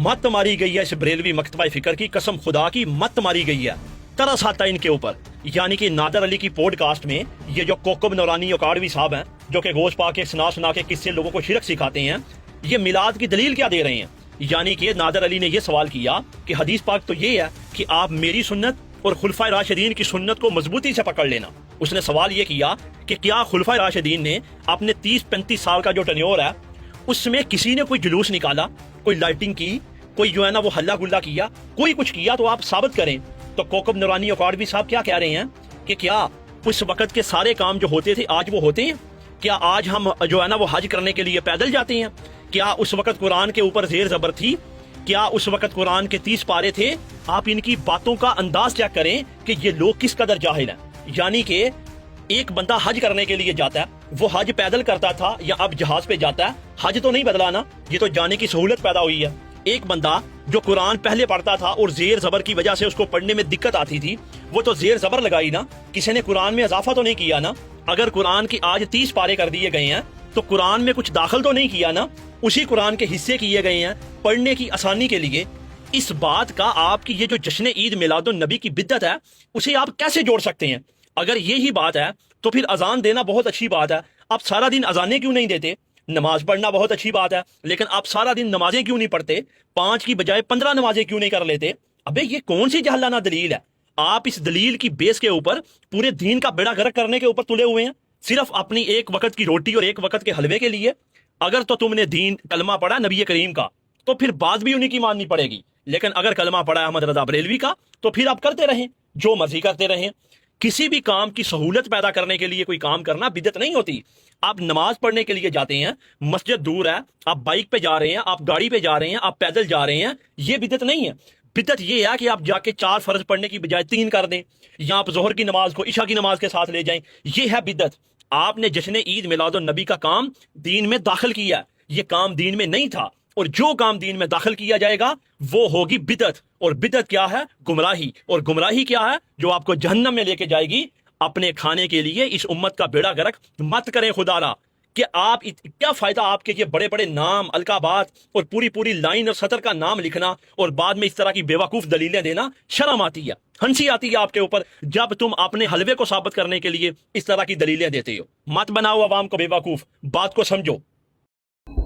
मत मारी गई है इस बरेलवी मकतबा फिक्र की, कसम खुदा की मत मारी गई है। तरस आता है इनके ऊपर। यानी कि नादर अली की पॉडकास्ट में ये जो कोकब नौरानी औकाड़वी साहब हैं, जो कि गोश पा के सुना सुना के किससे लोगों को शिरक सिखाते हैं, ये मिलाद की दलील क्या दे रहे हैं। यानी कि नादर अली ने यह सवाल किया कि हदीस पाक तो ये है कि आप मेरी सुन्नत और खुलफाए राशिदीन की सुन्नत को मजबूती से पकड़ लेना। उसने सवाल ये किया कि क्या खुलफाए राशिदीन ने अपने 30-35 साल का जो टन्योर है उसमें किसी ने कोई जुलूस निकाला, कोई लाइटिंग की, कोई जो है ना वो हल्ला गुल्ला किया, कोई कुछ किया तो आप साबित करें। तो कोकब नूरानी औकाड़वी साहब क्या कह रहे हैं कि क्या उस वक्त के सारे काम जो होते थे आज वो होते हैं? क्या आज हम जो है ना वो हज करने के लिए पैदल जाते हैं? क्या उस वक्त कुरान के ऊपर जेर जबर थी? क्या उस वक्त कुरान के 30 पारे थे? आप इनकी बातों का अंदाज चेक करें कि ये लोग किस कदर जाहिल हैं। यानी कि एक बंदा हज करने के लिए जाता है, वो हज पैदल करता था या अब जहाज पे जाता है, हज तो नहीं बदला ना, ये तो जाने की सहूलत पैदा हुई है। एक बंदा जो कुरान पहले पढ़ता था और जेर जबर की वजह से उसको पढ़ने में दिक्कत आती थी, वो तो जेर जबर लगाई ना, किसी ने कुरान में इजाफा तो नहीं किया ना। अगर कुरान की आज 30 पारे कर दिए गए हैं तो कुरान में कुछ दाखिल तो नहीं किया ना, उसी कुरान के हिस्से किए गए हैं पढ़ने की आसानी के लिए। इस बात का आपकी ये जो जश्न ईद मिलादुन नबी की बिद्दत है उसे आप कैसे जोड़ सकते हैं? अगर ये ही बात है तो फिर अजान देना बहुत अच्छी बात है, आप सारा दिन अजानें क्यों नहीं देते? नमाज पढ़ना बहुत अच्छी बात है, लेकिन आप सारा दिन नमाजें क्यों नहीं पढ़ते? 5 की बजाय 15 नमाजें क्यों नहीं कर लेते? अबे ये कौन सी जहलाना दलील है? आप इस दलील की बेस के ऊपर पूरे दीन का बेड़ा गर्क करने के ऊपर तुले हुए हैं, सिर्फ अपनी एक वक्त की रोटी और एक वक्त के हलवे के लिए। अगर तो तुमने दीन कलमा पढ़ा नबी करीम का तो फिर बात भी उन्हीं की माननी पड़ेगी, लेकिन अगर कलमा पढ़ा अहमद रजा बरेलवी का तो फिर आप करते रहें, जो मर्जी करते रहें। किसी भी काम की सहूलत पैदा करने के लिए कोई काम करना बिदत नहीं होती। आप नमाज पढ़ने के लिए जाते हैं, मस्जिद दूर है, आप बाइक पे जा रहे हैं, आप गाड़ी पे जा रहे हैं, आप पैदल जा रहे हैं, ये बिदत नहीं है। बिदत ये है कि आप जाके 4 फर्ज पढ़ने की बजाय 3 कर दें, या आप जोहर की नमाज को इशा की नमाज के साथ ले जाएं, ये है बिदत। आपने जश्न ईद मिलादुन नबी का काम दीन में दाखिल किया, ये काम दीन में नहीं था, और जो काम दीन में दाखिल किया जाएगा वो होगी बिदत। और बिदत क्या है? गुमराही। और गुमराही क्या है? जो आपको जहन्नम में लेके जाएगी। अपने खाने के लिए इस उम्मत का बेड़ा गर्क मत करें खुदारा कि आप क्या फायदा आपके ये बड़े बड़े नाम अलकाबात और पूरी पूरी लाइन और सतर का नाम लिखना और बाद में इस तरह की बेवकूफ दलीलें देना। शर्म आती है, हंसी आती है आपके ऊपर जब तुम अपने हलवे को साबित करने के लिए इस तरह की दलीलें देते हो। मत बनाओ अवाम को बेवकूफ, बात को समझो।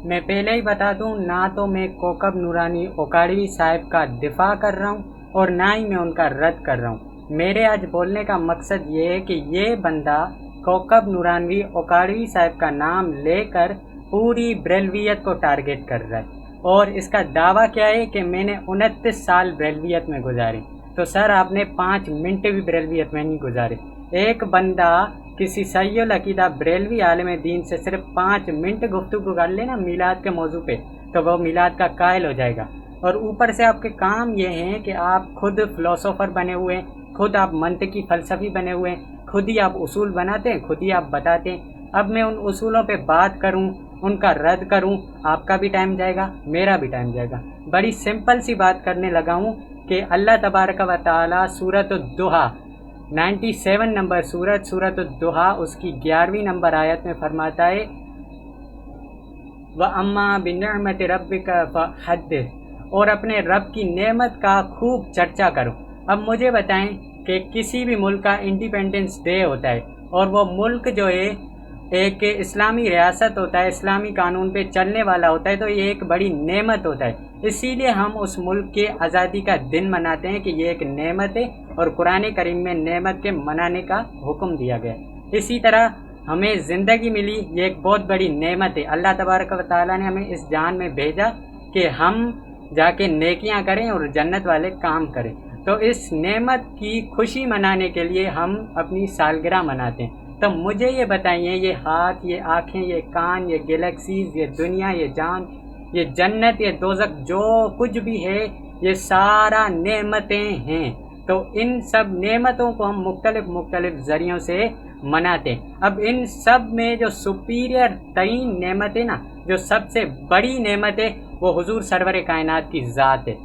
मैं पहले ही बता दूं, ना तो मैं कोकब नूरानी औकाड़वी साहब का दिफा कर रहा हूं और ना ही मैं उनका रद्द कर रहा हूं। मेरे आज बोलने का मकसद ये है कि ये बंदा कोकब नूरानी औकाड़वी साहब का नाम लेकर पूरी बरेलवियत को टारगेट कर रहा है, और इसका दावा क्या है कि मैंने 29 साल बरेलवियत में गुजारे। तो सर, आपने 5 मिनट भी बरेलवियत में नहीं गुजारे। एक बंदा किसी सैय्युल अकीदा बरेलवी आलिम दीन से सिर्फ 5 मिनट गुफ्तगू कर लेना मीलाद के मौजू पे, तो वो मीलाद का कायल हो जाएगा। और ऊपर से आपके काम ये हैं कि आप खुद फिलोसोफर बने हुए हैं, खुद आप मंतकी फलसफी बने हुए हैं, खुद ही आप उसूल बनाते हैं, खुद ही आप बताते हैं। अब मैं उन उसूलों पे बात करूं, उनका रद्द करूं, आपका भी टाइम जाएगा, मेरा भी टाइम जाएगा। बड़ी सिंपल सी बात करने लगा हूं कि अल्लाह तबारक व तआला सूरत दुहा 97 नंबर सूरत दुहा उसकी 11वीं नंबर आयत में फरमाता है, व अम्मा बिनिअमति रब्बिका फहद्दिस, और अपने रब की नेमत का खूब चर्चा करो। अब मुझे बताएं कि किसी भी मुल्क का इंडिपेंडेंस डे होता है और वो मुल्क जो है एक इस्लामी रियासत होता है, इस्लामी कानून पे चलने वाला होता है, तो ये एक बड़ी नेमत होता है। इसीलिए हम उस मुल्क के आज़ादी का दिन मनाते हैं कि ये एक नेमत है और कुरान करीम में नेमत के मनाने का हुक्म दिया गया। इसी तरह हमें ज़िंदगी मिली, ये एक बहुत बड़ी नेमत है। अल्लाह तबारक व तआला ने हमें इस जान में भेजा कि हम जाके नेकियां करें और जन्नत वाले काम करें। तो इस नेमत की खुशी मनाने के लिए हम अपनी सालगिरह मनाते हैं। तो मुझे ये बताइए, ये हाथ, ये आँखें, ये कान, ये गैलेक्सीज, ये दुनिया, ये जान, ये जन्नत, ये दोज़ख, जो कुछ भी है ये सारा नेमतें हैं। तो इन सब नेमतों को हम मुख्तलिफ ज़रियों से मनाते हैं। अब इन सब में जो सुपीरियर तरीन नेमत है ना, जो सबसे बड़ी नेमत है, वो हुजूर सरवर कायनात की ज़ात है।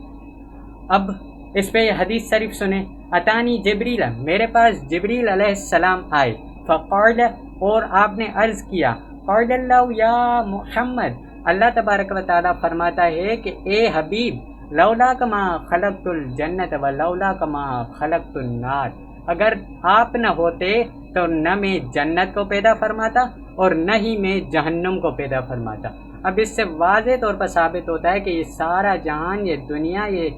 अब इस पे हदीस शरीफ सुने, अतानी जिब्रील, मेरे पास जिब्रील अलैहिस्सलाम आए, फ़क़ाल, और आपने अर्ज़ किया, क़ालल्लाहु या मुहम्मद, अल्लाह तबारक व तआला फरमाता है कि ए हबीब, لولا کما خلقت الجنت و لولا کما خلقت النار، اگر آپ نہ ہوتے تو نہ میں جنت کو پیدا فرماتا اور نہ ہی میں جہنم کو پیدا فرماتا۔ اب اس سے واضح طور پر ثابت ہوتا ہے کہ یہ سارا جہان، یہ دنیا، یہ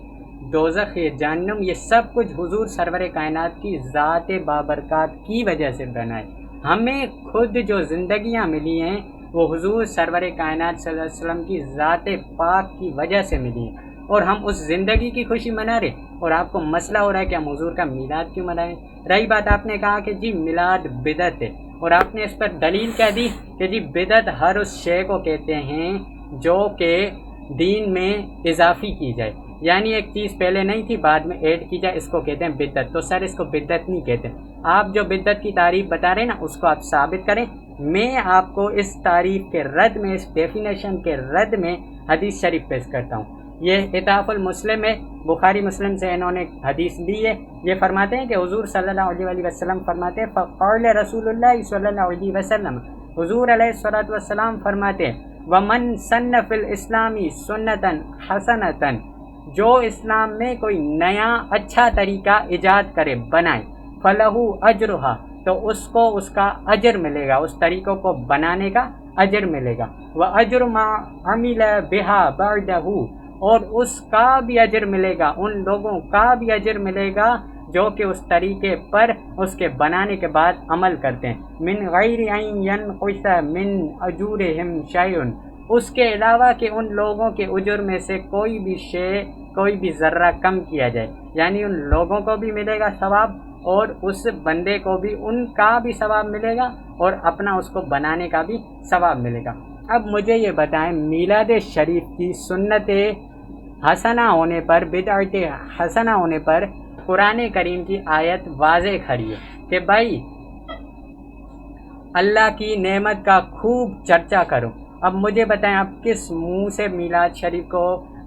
دوزخ، یہ جہنم، یہ سب کچھ حضور سرور کائنات کی ذات بابرکات کی وجہ سے بنا ہے۔ ہمیں خود جو زندگیاں ملی ہیں وہ حضور سرور کائنات صلی اللہ علیہ وسلم کی ذات پاک کی وجہ سے ملی ہیں، اور ہم اس زندگی کی خوشی منا رہے، اور آپ کو مسئلہ ہو رہا ہے کہ ہم حضور کا میلاد کیوں منائیں۔ رہی بات، آپ نے کہا کہ جی میلاد بدعت ہے، اور آپ نے اس پر دلیل کیا دی کہ جی بدعت ہر اس شے کو کہتے ہیں جو کہ دین میں اضافی کی جائے، یعنی ایک چیز پہلے نہیں تھی بعد میں ایڈ کی جائے، اس کو کہتے ہیں بدعت۔ تو سر اس کو بدعت نہیں کہتے، آپ جو بدعت کی تعریف بتا رہے ہیں نا اس کو آپ ثابت کریں، میں آپ کو اس تعریف کے رد میں، اس ڈیفینیشن کے رد میں حدیث شریف پیش کرتا ہوں۔ یہ اطاف المسلم ہے، بخاری مسلم سے انہوں نے حدیث لی ہے۔ یہ فرماتے ہیں کہ حضور صلی اللہ علیہ وسلم فرماتے ہیں فقال رسول اللہ صلی اللہ علیہ وسلم، حضور علیہ الصلوۃ والسلام فرماتے ہیں ومن سن فی الاسلام سنتا حسنتا، جو اسلام میں کوئی نیا اچھا طریقہ ایجاد کرے، بنائے، فلہ اجرھا، تو اس کو اس کا اجر ملے گا، اس طریقوں کو بنانے کا اجر ملے گا، واجر ما عمل بها بعدہ، اور اس کا بھی اجر ملے گا، ان لوگوں کا بھی اجر ملے گا جو کہ اس طریقے پر اس کے بنانے کے بعد عمل کرتے ہیں، من غیر ان ینقص من اجورہم شیء، اس کے علاوہ کہ ان لوگوں کے اجر میں سے کوئی بھی شے، کوئی بھی ذرہ کم کیا جائے، یعنی ان لوگوں کو بھی ملے گا ثواب اور اس بندے کو بھی ان کا بھی ثواب ملے گا اور اپنا اس کو بنانے کا بھی ثواب ملے گا۔ اب مجھے یہ بتائیں، میلاد شریف کی سنت حسنہ ہونے پر، بدعت حسنہ ہونے پر قرآن کریم کی آیت واضح کھڑی ہے کہ بھائی اللہ کی نعمت کا خوب چرچا کرو۔ اب مجھے بتائیں آپ کس منہ سے میلاد شریف کو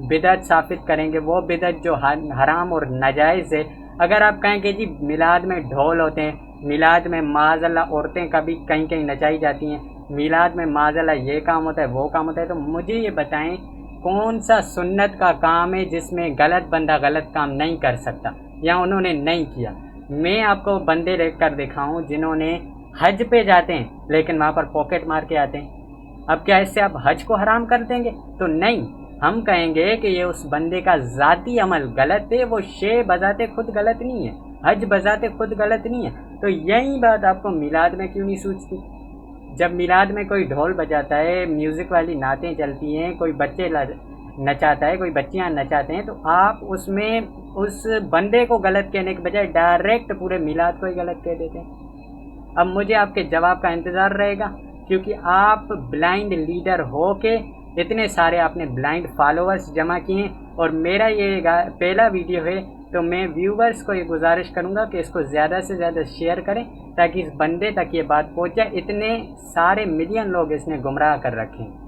بدعت ثابت کریں گے؟ وہ بدعت جو حرام اور ناجائز ہے۔ اگر آپ کہیں کہ جی میلاد میں ڈھول ہوتے ہیں، میلاد میں معاذ اللہ عورتیں کبھی کہیں کہیں نچائی جاتی ہیں، میلاد میں معاذ اللہ یہ کام ہوتا ہے وہ کام ہوتا ہے، تو مجھے یہ بتائیں کون سا سنت کا کام ہے جس میں غلط بندہ غلط کام نہیں کر سکتا یا انہوں نے نہیں کیا؟ میں آپ کو بندے لے کر دکھاؤں جنہوں نے حج پہ جاتے ہیں لیکن وہاں پر پاکٹ مار کے آتے ہیں، اب کیا اس سے آپ حج کو حرام کر دیں گے؟ تو نہیں، ہم کہیں گے کہ یہ اس بندے کا ذاتی عمل غلط ہے، وہ شے بذات خود غلط نہیں ہے، حج بذات خود غلط نہیں ہے۔ تو یہی بات آپ کو میلاد میں کیوں نہیں سوچتی؟ جب میلاد میں کوئی ڈھول بجاتا ہے، میوزک والی نعتیں چلتی ہیں، کوئی بچے نچاتا ہے، کوئی بچیاں نچاتے ہیں، تو آپ اس میں اس بندے کو غلط کہنے کے بجائے ڈائریکٹ پورے میلاد کو ہی غلط کہہ دیتے ہیں۔ اب مجھے آپ کے جواب کا انتظار رہے گا، کیونکہ آپ بلائنڈ لیڈر ہو کے اتنے سارے آپ نے بلائنڈ فالوورز جمع کیے ہیں، اور میرا یہ پہلا ویڈیو ہے، تو میں ویورز کو یہ گزارش کروں گا کہ اس کو زیادہ سے زیادہ شیئر کریں تاکہ اس بندے تک یہ بات پہنچ جائے۔ اتنے سارے ملین لوگ اس نے گمراہ کر رکھے ہیں۔